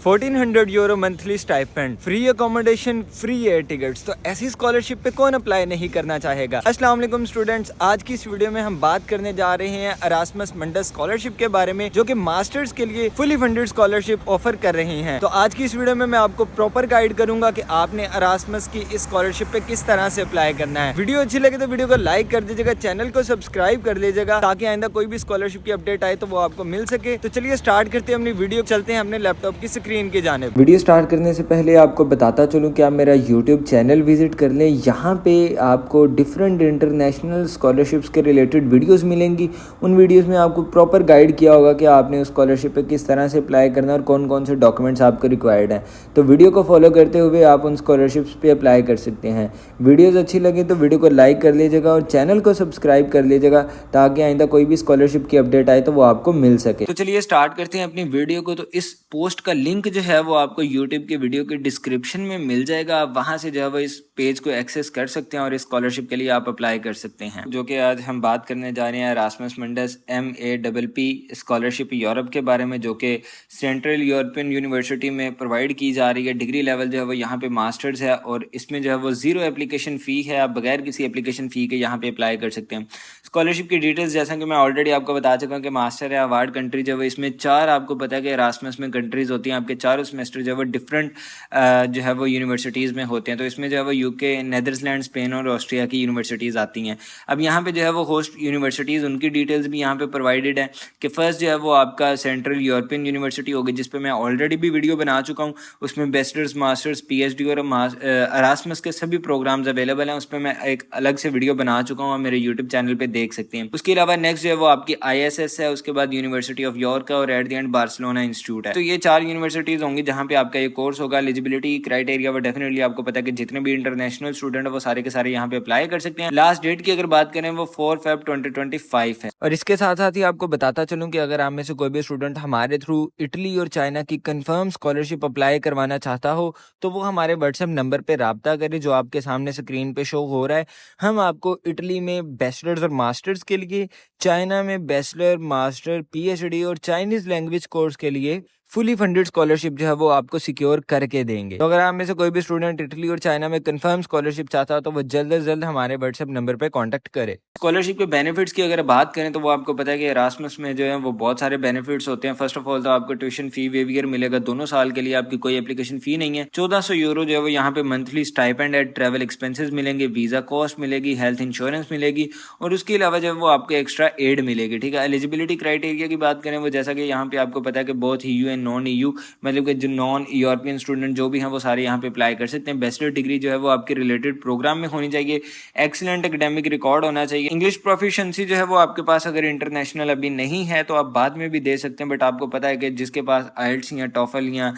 €1400 monthly stipend, free accommodation, free air tickets. तो ऐसी scholarship पे कौन अप्लाई नहीं करना चाहेगा। अस्सलाम वालेकुम स्टूडेंट्स, आज की इस वीडियो में हम बात करने जा रहे हैं अरास्मस मंडस स्कॉलरशिप के बारे में, जो कि मास्टर्स के लिए फुली फंडेड स्कॉलरशिप ऑफर कर रही हैं। तो आज की इस वीडियो में मैं आपको प्रॉपर गाइड करूंगा कि आपने अरास्मस की इस स्कॉलरशिप पे किस तरह से अप्लाई करना है। वीडियो अच्छी लगे तो वीडियो को लाइक कर दीजिएगा, चैनल को सब्सक्राइब कर लीजिएगा ताकि आइंदा कोई भी स्कॉलरशिप की अपडेट आए तो वो आपको मिल सके। तो चलिए स्टार्ट करते हैं अपनी वीडियो, चलते हैं अपने लैपटॉप की स्क्रीन की जानिब। वीडियो स्टार्ट करने से पहले आपको बताता चलूं कि आप मेरा यूट्यूब चैनल विजिट कर लें। यहाँ पे आपको डिफरेंट इंटरनेशनल स्कॉलरशिप्स के रिलेटेड वीडियोस मिलेंगी। उन वीडियोस में आपको प्रॉपर गाइड किया होगा कि आपने उस स्कॉलरशिप पे किस तरह से अप्लाई करना है और कौन कौन से डॉक्यूमेंट्स आपको रिक्वायर्ड हैं। तो वीडियो को फॉलो करते हुए आप उन स्कॉलरशिप्स पे अप्लाई कर सकते हैं। वीडियोज़ अच्छी लगी तो वीडियो को लाइक कर लीजिएगा और चैनल को सब्सक्राइब कर लीजिएगा ताकि आइंदा कोई भी स्कॉलरशिप की अपडेट आए तो वो आपको मिल सके। तो चलिए स्टार्ट करते हैं अपनी वीडियो को। तो इस पोस्ट का लिंक जो है वो आपको यूट्यूब के वीडियो के डिस्क्रिप्शन में मिल जाएगा। आप वहां से जो है वो इस पेज को एक्सेस कर सकते हैं और इस स्कॉलरशिप के लिए आप अप्लाई कर सकते हैं, जो कि आज हम बात करने जा रहे हैं अरास्मस मंडस MAPP स्कॉलरशिप यूरोप के बारे में, जो कि सेंट्रल यूरोपियन यूनिवर्सिटी में प्रोवाइड की जा रही है। डिग्री लेवल जो है वो यहाँ पे मास्टर्स है और इसमें जो है वो 0 एप्लीकेशन फ़ी है। आप बगैर किसी एप्लीकेशन फ़ी के यहाँ पे अप्लाई कर सकते हैं। स्कॉलरशिप की डिटेल्स जैसा कि मैं ऑलरेडी आपको बता चुका हूँ कि मास्टर है अवार्ड कंट्री जो है इसमें 4 आपको पता है कि अरास्मस में कंट्रीज़ होती हैं। आपके चारों सेमेस्टर जो है वो डिफरेंट जो है वो यूनिवर्सिटीज़ में होते हैं। तो इसमें जो है वो UK, नीदरलैंड, स्पेन और ऑस्ट्रिया की यूनिवर्सिटीज़ आती हैं। अब यहाँ पे जो है वो होस्ट यूनिवर्सिटीज़, उनकी डिटेल्स भी यहाँ पे प्रोवाइडेड है कि फर्स्ट जो है वो आपका सेंट्रल यूरोपियन यूनिवर्सिटी होगी, जिस पे मैं ऑलरेडी भी वीडियो बना चुका हूँ। उसमें बैचलर्स, मास्टर्स, PhD और अरास्मस के सभी प्रोग्राम्स अवेलेबल हैं। उस पर मैं एक अलग से वीडियो बना चुका हूँ, मेरे यूट्यूब चैनल पर देख सकते हैं। उसके अलावा नेक्स्ट जो है वो आपकी ISS है, उसके बाद यूनिवर्सिटी ऑफ यॉर्क और at the end Barcelona institute है। तो ये 4 यूनिवर्सिटीज़ होंगी जहाँ पे आपका ये कोर्स होगा। एलिजिबिलिटी क्राइटेरिया वो डेफिनेटली आपको पता है कि जितने भी इंटरनेशनल स्टूडेंट है वो सारे के सारे यहाँ पे अप्लाई कर सकते हैं। लास्ट डेट की अगर बात करें वो 4 Feb 2025 है। और इसके साथ साथ ही आपको बताता चलूँ कि अगर आप में से कोई भी स्टूडेंट हमारे थ्रू इटली और चाइना की कंफर्म स्कॉलरशिप अप्लाई करवाना चाहता हो तो वो हमारे व्हाट्सएप नंबर पे राब्ता करे, जो आपके सामने स्क्रीन पे शो हो रहा है। हम आपको इटली में बैचलर्स और मास्टर्स के लिए, चाइना में बैचलर, मास्टर, PhD और चाइनीज लैंग्वेज कोर्स के लिए फुली फंडेड स्कॉलरशिप जो है वो आपको सिक्योर करके देंगे। तो अगर आप में से कोई भी स्टूडेंट इटली और चाइना में कंफर्म स्कॉलरशिप चाहता हो तो वो जल्द से जल्द हमारे व्हाट्सएप नंबर पे कांटेक्ट करे। स्कॉलरशिप के बेनिफिट्स की अगर बात करें तो वो आपको पता है कि अरास्मस में जो है वो बहुत सारे बेनिफिट्स होते हैं। फर्स्ट ऑफ ऑल तो आपको ट्यूशन फी वेवियर मिलेगा 2 साल के लिए, आपकी कोई एप्लीकेशन फी नहीं है। €1400 जो है वो यहाँ पे मंथली स्टाइपेंड है, ट्रैवल एक्सपेंसेस मिलेंगे, वीजा कॉस्ट मिलेगी, हेल्थ इंश्योरेंस मिलेगी और उसके अलावा जो है वो आपको एक्स्ट्रा एड मिलेगी। ठीक है। एलिजिबिलिटी क्राइटेरिया की बात करें वो जैसा कि यहाँ पे आपको पता है कि बहुत EU एंड नॉन EU, मतलब कि जो नॉन यूरोपियन स्टूडेंट जो भी हैं वो सारे यहाँ पे अप्लाई कर सकते हैं। बैचलर डिग्री जो है वो आपके रिलेटेड प्रोग्राम में होनी चाहिए। एक्सीलेंट एकेडमिक रिकॉर्ड होना चाहिए। इंग्लिश प्रोफिशिएंसी जो है वो आपके पास अगर इंटरनेशनल अभी नहीं है तो आप बाद में भी दे सकते हैं, बट आपको पता है कि जिसके पास IELTS या टॉफल या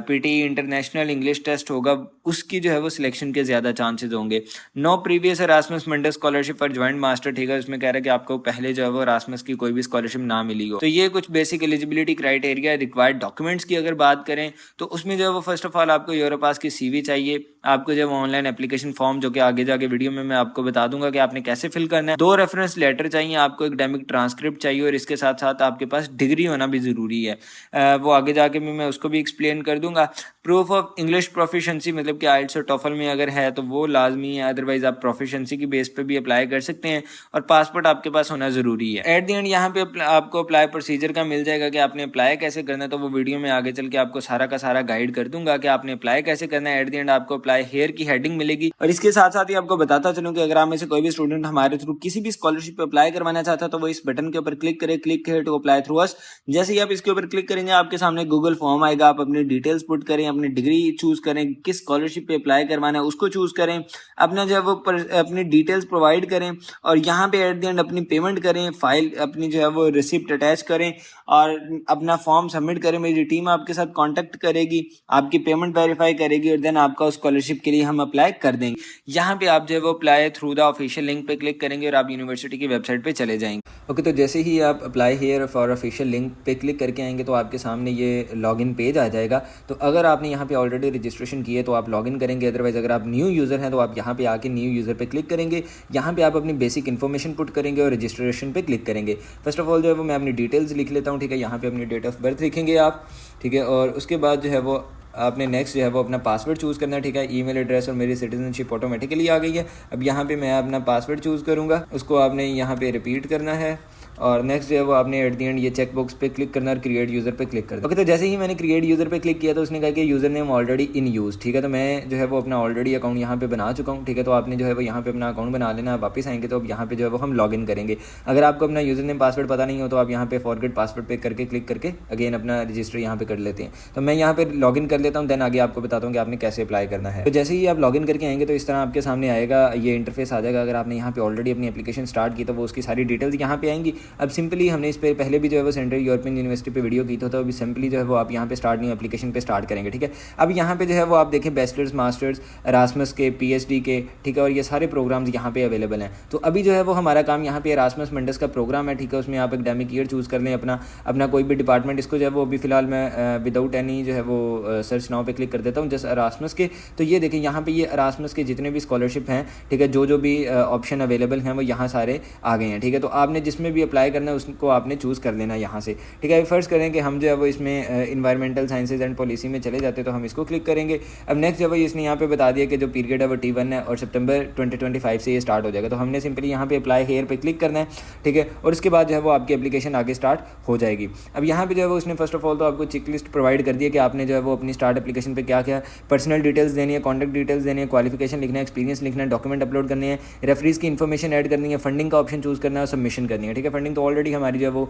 PTE इंटरनेशनल इंग्लिश टेस्ट होगा उसकी जो है वो सिलेक्शन के ज़्यादा चांसेस होंगे। No previous Erasmus Mundus scholarship for joint master. ठीक है, उसमें कह रहा है कि आपको पहले जो है वो अरास्मस की कोई भी स्कॉलरशिप ना मिली हो। तो ये कुछ basic eligibility criteria. Required documents की अगर बात करें तो उसमें जो है वो फर्स्ट ऑफ ऑल आपको यूरोपास की CV चाहिए। आपको जो ऑनलाइन एप्लीकेशन फॉर्म, जो कि आगे जाके वीडियो में मैं आपको बता दूंगा कि आपने कैसे फिल करना है। 2 रेफरेंस लेटर चाहिए, आपको एकेडमिक ट्रांसक्रिप्ट चाहिए और इसके साथ साथ आपके पास डिग्री होना भी ज़रूरी है। वो आगे जाके मैं उसको भी एक्सप्लेन कर दूंगा। प्रूफ ऑफ इंग्लिश प्रोफिशिएंसी, मतलब कि IELTS और टॉफल में अगर है तो वो लाजमी है, अदरवाइज आप प्रोफिशिएंसी की बेस पे भी अप्लाई कर सकते हैं और पासपोर्ट आपके पास होना ज़रूरी है। एट द एंड यहाँ पे आपको अप्लाई प्रोसीजर का मिल जाएगा कि आपने अप्लाई कैसे करना है। तो वो वीडियो में आगे चल के आपको सारा का सारा गाइड कर दूंगा कि आपने अप्लाई कैसे करना है। एट द एंड आपको अप्लाई हेयर की हेडिंग मिलेगी। और इसके साथ साथ ही आपको बताता चलूं कि अगर आप में से कोई भी स्टूडेंट हमारे थ्रू किसी भी स्कॉलरशिप पे अप्लाई करवाना चाहता है तो वो इस बटन के ऊपर क्लिक करे, click here to apply through us. जैसे ही आप इसके ऊपर क्लिक करेंगे आपके सामने गूगल फॉर्म आएगा। आप अपनी डिटेल्स पुट करें, अपनी डिग्री चूज करें, किस स्कॉलरशिप पे अप्लाई करवाना है उसको चूज करें, अपना जो है वो अपनी डिटेल्स प्रोवाइड करें और यहाँ पे एट द एंड अपनी पेमेंट करें, फाइल अपनी जो है वो रिसिप्ट अटैच करें और अपना फॉर्म सबमिट करें। मेरी टीम आपके साथ कांटेक्ट करेगी, आपकी पेमेंट वेरीफाई करेगी और देन आपका स्कॉलरशिप के लिए हम अप्लाई कर देंगे। यहाँ पे आप जो है वो apply through the official link पे क्लिक करेंगे और आप यूनिवर्सिटी की वेबसाइट पे चले जाएंगे। ओके, तो जैसे ही आप apply here for official link पे क्लिक करके आएंगे तो आपके सामने ये लॉगिन पेज आ जाएगा। तो अगर आपने यहाँ पे ऑलरेडी रजिस्ट्रेशन की है तो आप लॉगिन करेंगे, अदरवाइज अगर आप न्यू यूज़र हैं तो आप यहाँ पे आके न्यू यूज़र पे क्लिक करेंगे। यहाँ पे आप अपनी बेसिक इन्फॉर्मेशन पुट करेंगे और रजिस्ट्रेशन पे क्लिक करेंगे। फर्स्ट ऑफ ऑल जो है वो मैं अपनी डिटेल्स लिख लेता हूँ। ठीक है, यहाँ पे अपनी डेट ऑफ बर्थ लिखेंगे आप ठीक है। और उसके बाद जो है वो आपने नेक्स्ट जो है वो अपना पासवर्ड चूज़ करना है, ठीक है। ईमेल एड्रेस और मेरी सिटीजनशिप ऑटोमेटिकली आ गई है। अब यहाँ पे मैं अपना पासवर्ड चूज़ करूँगा, उसको आपने यहाँ पे रिपीट करना है और नेक्स्ट जो है वो आपने एट द एंड ये चेक बॉक्स पे क्लिक करना और क्रिएट यूज़र पे क्लिक करना। ओके, तो जैसे ही मैंने क्रिएट यूज़र पे क्लिक किया तो उसने कहा कि user name already in use, ठीक है। तो मैं जो है वो अपना ऑलरेडी अकाउंट यहाँ पे बना चुका हूँ, ठीक है। तो आपने जो है वो यहाँ पे अपना अकाउंट बना लेना। आप वापस आएंगे तो अब यहाँ पे जो है वो हम लॉगिन करेंगे। अगर आपको अपना यूज़र नेम पासवर्ड पता नहीं हो तो आप यहाँ पे फॉरगेट पासवर्ड पे करके क्लिक करके अगेन अपना रजिस्टर यहाँ पे कर लेते हैं। तो मैं यहाँ पे लॉगिन कर लेता हूँ, देन आगे आपको बताता हूँ कि आपने कैसे अप्लाई करना है। तो जैसे ही आप लॉगिन करके आएंगे तो इस तरह आपके सामने आएगा, ये इंटरफेस आ जाएगा। अगर आपने यहाँ पे ऑलरेडी अपनी एप्लीकेशन स्टार्ट की तो वो उसकी सारी डिटेल्स यहाँ पे आएंगी। अब सिंपली हमने इस पर पहले भी जो है वो सेंट्रल यूरोपियन यूनिवर्सिटी पे वीडियो की तो अभी सिंपली जो है वो आप यहाँ पे स्टार्ट न्यू एप्लीकेशन पे स्टार्ट करेंगे, ठीक है। अब यहाँ पे जो है वो आप देखें बैचलर्स, मास्टर्स, एरास्मस के, पीएचडी के, ठीक है। और ये सारे प्रोग्राम्स यहाँ पे अवेलेबल हैं। तो अभी जो है वो हमारा काम यहाँ पे एरास्मस मंडस का प्रोग्राम है, ठीक है। उसमें आप एकेडमिक ईयर चूज़ कर लें अपना कोई भी डिपार्टमेंट। इसको जो है वो अभी फिलहाल मैं विदाउट एनी जो है वो सर्च नाउ पे क्लिक कर देता हूँ जस्ट एरास्मस के। तो ये देखें यहाँ पे ये एरास्मस के जितने भी स्कॉलरशिप हैं, ठीक है, जो भी ऑप्शन अवेलेबल हैं वो यहाँ सारे आ गए हैं, ठीक है। तो आपने जिसमें भी अप्लाई करना है उसको आपने चूज़ कर लेना यहाँ से, ठीक है। फर्स्ट करें कि हम जो है वो इसमें इन्वायरमेंटल साइंसेज एंड पॉलिसी में चले जाते हैं तो हम इसको क्लिक करेंगे। अब नेक्स्ट जो है इसने यहाँ पे बता दिया कि जो पीरियड है वो T1 है और सितंबर 2025 से ये स्टार्ट हो जाएगा। तो हमने सिंपली यहाँ पे अप्लाई हेयर पे क्लिक करना है, ठीक है। और उसके बाद जो है वो आपकी एप्लीकेशन आगे स्टार्ट हो जाएगी। अब यहाँ पे जो है वो उसने फर्स्ट ऑफ ऑल तो आपको चेक लिस्ट प्रोवाइड कर दिया कि आपने जो है वो अपनी स्टार्ट एप्लीकेशन पे क्या क्या पर्सनल डिटेल्स देनी है, कॉन्टैक्ट डिटेल्स देनी है, क्वालिफिकेशन लिखना है, एक्सपीरियंस लिखना है, डॉक्यूमेंट अपलोड करने हैं, रेफरीज की इन्फॉर्मेशन ऐड करनी है, फंडिंग का ऑप्शन चूज़ करना है और सबमिशन करनी है, ठीक है। फंडिंग तो ऑलरेडी हमारी जो है वो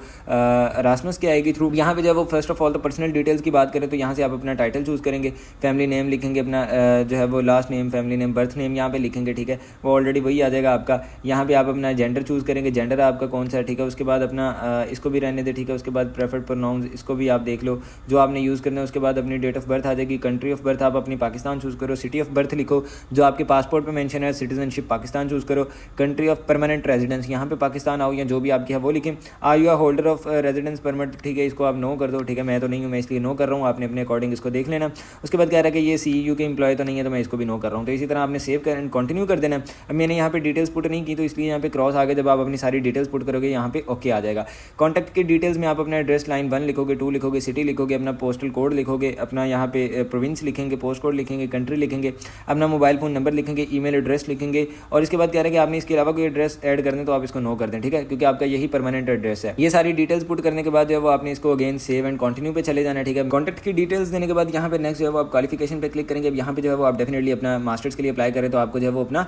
एरास्मस की आएगी थ्रू। यहाँ पे जो है वो फर्स्ट ऑफ ऑल तो पर्सनल डिटेल्स की बात करें तो यहाँ से आप अपना टाइटल चूज़ करेंगे, फैमिली नेम लिखेंगे, अपना जो है वो last name, family name, birth name यहाँ पे लिखेंगे, ठीक है। वो ऑलरेडी वही आ जाएगा आपका। यहाँ पे आप अपना जेंडर चूज़ करेंगे, जेंडर आपका कौन सा है, ठीक है। उसके बाद अपना इसको भी रहने दे, ठीक है। उसके बाद प्रेफर्ड प्रोनाउंस इसको भी आप देख लो जो आपने यूज़ करना है। उसके बाद अपनी डेट ऑफ बर्थ आ जाएगी, कंट्री ऑफ बर्थ आप अपनी पाकिस्तान चूज़ करो, सिटी ऑफ बर्थ लिखो जो आपके पासपोर्ट पर मेंशन है, सिटीजनशिप पाकिस्तान चूज़ करो, कंट्री ऑफ परमानेंट रेजिडेंस यहाँ पे पाकिस्तान आओ या जो भी आपकी है वो लिखें। Are you are holder of residence permit, ठीक है, इसको आप नो कर दो, ठीक है। मैं तो नहीं हूँ, मैं इसलिए नो कर रहा हूँ, आपने अपने अकॉर्डिंग इसको देख लेना। उसके बाद कह रहा है कि ये CEU के एम्प्लॉय तो नहीं है तो मैं इसको भी नो कर रहा हूँ। तो इसी तरह आपने सेव कर कंटिन्यू कर देना। अब मैंने यहाँ पे डिटेल्स पुट नहीं की तो इसलिए यहाँ पे क्रॉस आ गया। जब आप अपनी सारी डिटेल्स पुट करोगे यहाँ पे ओके आ जाएगा। कॉन्टैक्ट की डिटेल्स में आप अपना एड्रेस लाइन 1 लिखोगे, 2 लिखोगे, सिटी लिखोगे, अपना पोस्टल कोड लिखोगे, अपना यहाँ पे प्रोविंस लिखेंगे, पोस्ट कोड लिखेंगे, कंट्री लिखेंगे, अपना मोबाइल फ़ोन नंबर लिखेंगे, ईमेल एड्रेस लिखेंगे। और इसके बाद कह रहा है कि आपने इसके अलावा कोई एड्रेस ऐड करने तो आप इसको नो कर दें, ठीक है, क्योंकि आपका यही परमानेंट एड्रेस है। ये सारी डिटेल्स पुट करने के बाद जो है वो आपने इसको अगेन सेव एंड कंटिन्यू पे चले जाना है, ठीक है। कॉन्टैक्ट की डिटेल्स देने के बाद यहाँ पे नेक्स्ट जो है वो आप क्वालिफिकेशन पे क्लिक करेंगे। अब यहाँ पे जो है वो आप डेफिनेटली अपना मास्टर्स के लिए अप्लाई करें तो आपको जो है वो अपना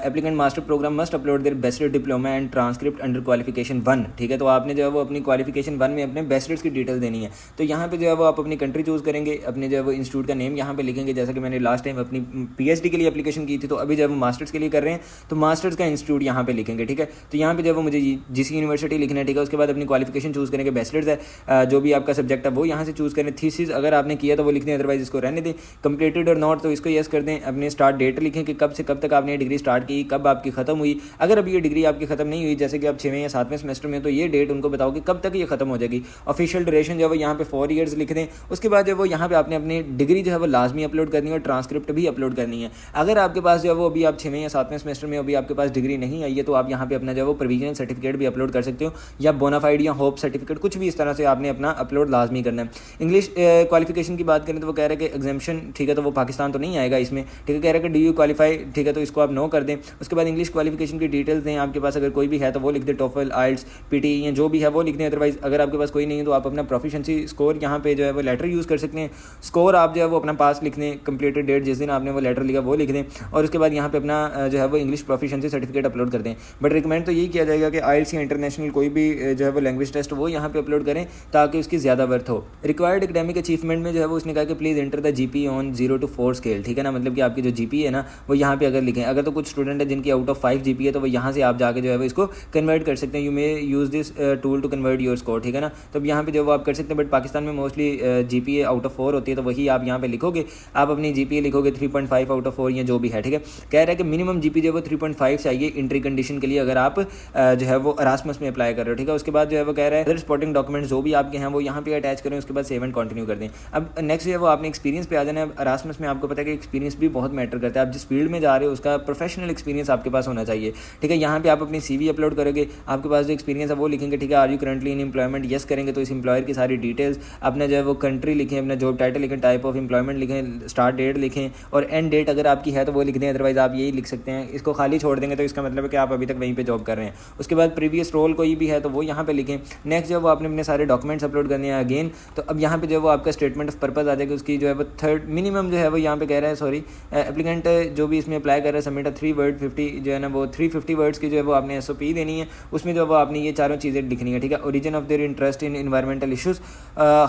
applicant master program must upload their bachelor diploma and transcript under qualification 1, ठीक है। तो आपने जो है वो अपनी क्वालिफिकेशन 1 में अपने बैचलर्स की डिटेल देनी है। तो यहाँ पे जो है वो आप अपनी कंट्री चूज़ करेंगे, अपने जो है वो इंस्टीट्यूट का नेम यहाँ पे लिखेंगे। जैसा कि मैंने लास्ट टाइम अपनी PhD के लिए एप्लीकेशन की थी तो अभी जब वो मास्टर्स के लिए कर रहे हैं तो मास्टर्स का इंस्टीट्यूट यहाँ पे लिखेंगे, ठीक है। तो यहाँ पे जो है वो मुझे जिस यूनिवर्सिटी लिखना है, ठीक है। उसके बाद अपनी क्वालिफिकेशन चूज़ करेंगे, बैचलर्स है, जो भी आपका सब्जेक्ट है वो यहाँ से चूज़ करें। थीसिस अगर आपने किया तो वो लिख दें, अदरवाइज इसको रहने दें। कंप्लीटेड और नॉट तो इसको येस कर दें। अपने स्टार्ट डेट लिखें कि कब से कब तक आपने डिग्री स्टार्ट की, कब आपकी खत्म हुई। अगर अभी ये डिग्री आपकी खत्म नहीं हुई, जैसे कि आप 6वें या 7वें सेमेस्टर में, तो ये डेट उनको बताओ कि कब तक ये खत्म हो जाएगी। ऑफिशियल ड्यूरेशन जो है वो यहाँ पे 4 ईयर्स लिख दें। उसके बाद जो है वो यहाँ पे आपने अपनी डिग्री जो है वो लाजमी अपलोड करनी है और ट्रांसक्रिप्ट भी अपलोड करनी है। अगर आपके पास जो है वो अभी आप 6वें या 7वें सेमेस्टर में अभी आपके पास डिग्री नहीं आई है तो आप यहाँ पे अपना जो है वो प्रोविजनल सर्टिफिकेट भी अपलोड कर सकते हो या बोनाफाइड या होप सर्टिफिकेट, कुछ भी इस तरह से आपने अपना अपलोड लाजमी करना है। इंग्लिश क्वालिफिकेशन की बात करें तो वो कह रहे हैं कि एग्जामिशन, ठीक है, तो वो पाकिस्तान तो नहीं आएगा इसमें, ठीक है। कह रहे हैं कि डू यू क्वालिफाई, ठीक है, तो इसको आप नो कर दें। उसके बाद इंग्लिश क्वालिफिकेशन की डिटेल्स दें, आपके पास अगर कोई भी है तो वो लिख दें, टोफल, आइल्स, PT या जो भी है वो लिख दें। अदरवाइज अगर आपके पास कोई नहीं है तो आप अपना प्रोफिशिएंसी स्कोर यहाँ पे जो है वो लेटर यूज़ कर सकते हैं। स्कोर आप जो है वो अपना पास लिख दें, कंप्लीटेड डेट जिस दिन आपने वो लेटर लिखा वो लिख दें। और उसके बाद यहाँ पे अपना जो है वो इंग्लिश प्रोफिशिएंसी सर्टिफिकेट अपलोड कर दें। बट रिकमेंड तो यही किया जाएगा कि आइल्स या इंटरनेशनल कोई भी जो है वो लैंग्वेज टेस्ट वो यहाँ पे अपलोड करें ताकि उसकी ज़्यादा वर्थ हो। रिक्वायर्ड एकेडमिक अचीवमेंट में जो है वो उसने कहा कि please enter the GPA on 0 to 4 scale, ठीक है ना। मतलब कि आपकी जो GPA है ना वो यहाँ पे अगर लिखें। अगर तो कुछ स्टूडेंट है जिनकी आउट ऑफ 5 GPA है तो वो यहाँ से आप जाके जो है वो इसको कन्वर्ट कर सकते हैं। You may use this tool to convert your score, ठीक है ना। तो यहाँ पे जो वो आप कर सकते हैं। बट पाकिस्तान में मोस्टली GPA आउट ऑफ 4 होती है तो वही आप यहाँ पे लिखोगे। आप अपनी GPA लिखोगे 3.5 आउट ऑफ 4 या जो भी है, ठीक है। कह रहा है कि मिनिमम GPA जो है वो 3.5 चाहिए एंट्री कंडीशन के लिए अगर आप जो है वो एरास्मस में अप्लाई कर रहे हो, ठीक है। उसके बाद जो है वो कह रहा है अदर सपोर्टिंग डॉक्यूमेंट्स जो भी आपके हैं वो यहाँ पे अटैच करें, उसके बाद सेव एंड कंटिन्यू कर दें। अब नेक्स्ट जो है वो आपने एक्सपीरियंस पे आ जाना है। अरास्मस में आपको पता है कि एक्सपीरियंस भी बहुत मैटर करता है। आप जिस फील्ड में जा रहे हो उसका प्रोफेशनल एक्सपीरियंस आपके पास होना चाहिए, ठीक है। यहाँ पे आप अपनी CV अपलोड करोगे, आपके पास जो एक्सपीरियंस है वो लिखेंगे, ठीक है। Are you currently in employment, yes करेंगे तो इस एम्प्लॉयर की सारी डिटेल्स, अपना जो है वो कंट्री लिखें, अपना जॉब टाइटल लिखें, टाइप ऑफ एम्प्लॉयमेंट लिखें, स्टार्ट डेट लिखें और एंड डेट अगर आपकी है तो वो लिख दें, अदरवाइज आप यही लिख सकते हैं। इसको खाली छोड़ देंगे तो इसका मतलब है कि आप अभी तक वहीं पे जॉब कर रहे हैं। उसके बाद प्रीवियस रोल कोई भी है तो वो यहाँ पे लिखें। नेक्स्ट जो वो आपने अपने सारे डॉक्यूमेंट्स अपलोड करने हैं अगेन, तो अब यहाँ पे जो वो आपका स्टेटमेंट ऑफ पर्पस आ जाएगा। उसकी जो है वो थर्ड मिनिमम जो है वो यहाँ पे कह रहा है, सॉरी एप्लीकेंट जो भी इसमें अप्लाई कर रहा है सबमिट 3 वर्ड 50 जो है ना वो 350 वर्ड्स की जो है वो आपने SOP देनी है। उसमें जो वो आपने ये चारों चीज़ें लिखनी है, ठीक है। Origin of their interest in environmental issues,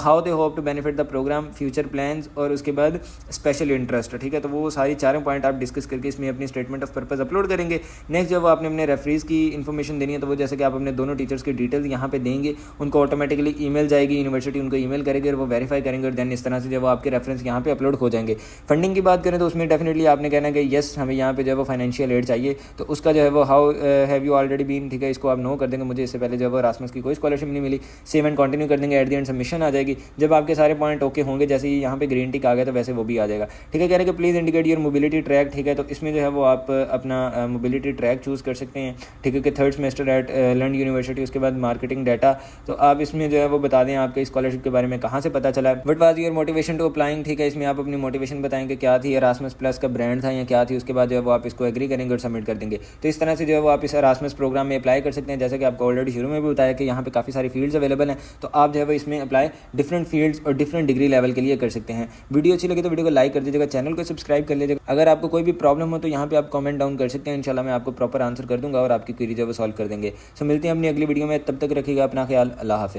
how they hope to benefit the program, future plans और उसके बाद स्पेशल इंटरेस्ट, ठीक है। तो वो सारी चारों पॉइंट आप डिस्कस करके इसमें अपनी स्टेटमेंट ऑफ पर्पस अपलोड करेंगे। नेक्स्ट जब आपने अपने रेफरीज की इन्फॉर्मेशन देनी है तो वो जैसे कि आप अपने दोनों टीचर्स की डिटेल्स यहाँ पे देंगे, उनको ऑटोमेटिकली ईमेल जाएगी, यूनिवर्सिटी उनको ईमेल करेगी और वो वेरीफाई करेंगे और देन इस तरह से जब वो आपके रेफरेंस यहाँ पे अपलोड हो जाएंगे। फंडिंग की बात करें तो उसमें डेफिनेटली आपने कहना है कि यस हमें यहाँ पे जो है वो फाइनेंशियल एड चाहिए, तो उसका जो है वो how have you already been, ठीक है। इसको आप नो कर देंगे, मुझे इससे पहले जो है वो अरास्मस की कोई स्कॉलरशिप नहीं मिली, सेव एंड कंटिन्यू कर देंगे। एट द एंड सबमिशन आ जाएगी। जब आपके सारे पॉइंट ओके होंगे, जैसे ही यहाँ पे ग्रीन टिक आ गया तो वैसे वो भी आ जाएगा, ठीक है। कह रहे कि please indicate your mobility track, ठीक है। तो इसमें जो है वो आप अपना मोबिलिटी ट्रैक चूज़ कर सकते हैं, ठीक है, कि third semester at London university, उसके बाद मार्केटिंग डाटा। तो आप इसमें जो है वो बता दें आपके स्कॉलरशिप के बारे में कहाँ से पता चला, what was your motivation to applying, ठीक है। इसमें आप अपनी मोटिवेशन बताएंगे क्या थी, अरास्मस प्लस का ब्रांड था या क्या थी। उसके बाद जो है वो आप इसको एग्री करेंगे और सबमिट कर देंगे। तो इस तरह से जो है वो आप इस अरास्मस प्रोग्राम में अप्लाई कर सकते हैं। जैसे कि आपको ऑलरेडी शुरू में भी बताया कि यहाँ पे काफ़ी सारी फील्ड्स अवेलेबल हैं, तो आप जो है वो इसमें अप्लाई डिफरेंट फील्ड्स और डिफरेंट डिग्री लेवल के लिए कर सकते हैं। वीडियो अच्छी लगी तो वीडियो को लाइक कर दीजिएगा, चैनल को सब्सक्राइब कर लीजिएगा। अगर आपको कोई भी प्रॉब्लम हो तो यहाँ पे आप कमेंट डाउन कर सकते हैं, इंशाल्लाह मैं आपको प्रॉपर आंसर कर दूंगा और आपकी क्वेरी जो है वो सॉल्व कर देंगे। सो मिलते हैं अपनी अगली वीडियो में, तब तक रखिएगा अपना ख्याल। अल्लाह हाफिज़।